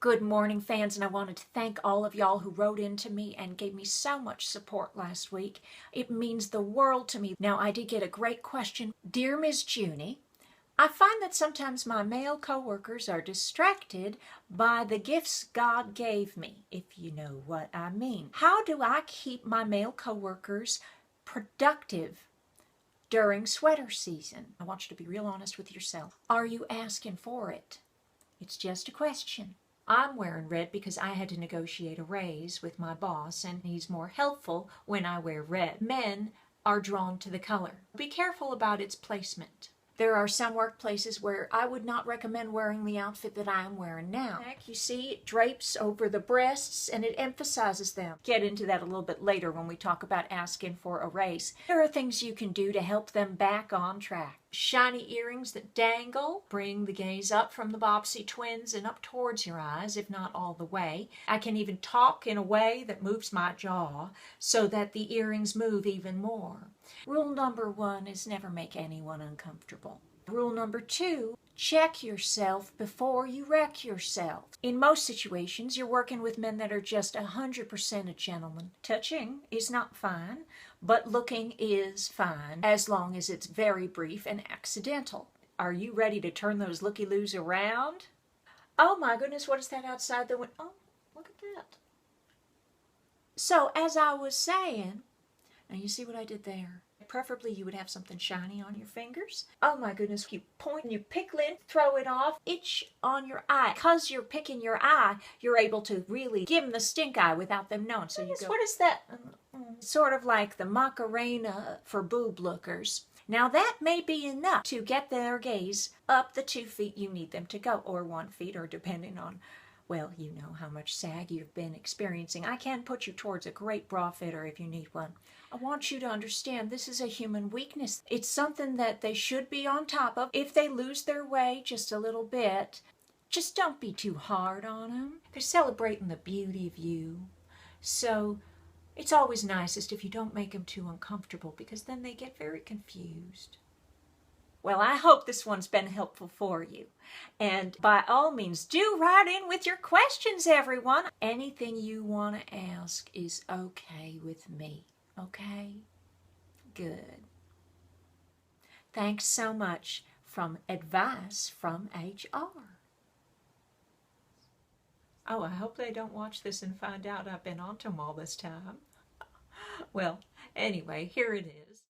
Good morning, fans, and I wanted to thank all of y'all who wrote into me and gave me so much support last week. It means the world to me. Now, I did get a great question. Dear Ms. Junie, I find that sometimes my male coworkers are distracted by the gifts God gave me, if you know what I mean. How do I keep my male coworkers productive during sweater season? I want you to be real honest with yourself. Are you asking for it? It's just a question. I'm wearing red because I had to negotiate a raise with my boss, and he's more helpful when I wear red. Men are drawn to the color. Be careful about its placement. There are some workplaces where I would not recommend wearing the outfit that I am wearing now. You see, it drapes over the breasts and it emphasizes them. Get into that a little bit later when we talk about asking for a raise. There are things you can do to help them back on track. Shiny earrings that dangle bring the gaze up from the Bobbsey twins and up towards your eyes, if not all the way. I can even talk in a way that moves my jaw so that the earrings move even more. Rule number 1 is never make anyone uncomfortable. Rule number 2, check yourself before you wreck yourself. In most situations, you're working with men that are just 100% a gentleman. Touching is not fine, but looking is fine as long as it's very brief and accidental. Are you ready to turn those looky-loos around? Oh my goodness, what is that outside the window? Oh, look at that. So as I was saying, now you see what I did there? Preferably you would have something shiny on your fingers. Oh my goodness, you point and you pick lint, throw it off, itch on your eye. Because you're picking your eye, you're able to really give them the stink eye without them knowing. So you go, what is that? Sort of like the Macarena for boob lookers. Now that may be enough to get their gaze up the 2 feet you need them to go, or 1 feet, or depending on, well, you know how much sag you've been experiencing. I can put you towards a great bra fitter if you need one. I want you to understand this is a human weakness. It's something that they should be on top of. If they lose their way just a little bit, just don't be too hard on them. They're celebrating the beauty of you. So it's always nicest if you don't make them too uncomfortable, because then they get very confused. Well, I hope this one's been helpful for you. And by all means, do write in with your questions, everyone. Anything you want to ask is okay with me. Okay? Good. Thanks so much from Advice from HR. Oh, I hope they don't watch this and find out I've been on to them all this time. Well, anyway, here it is.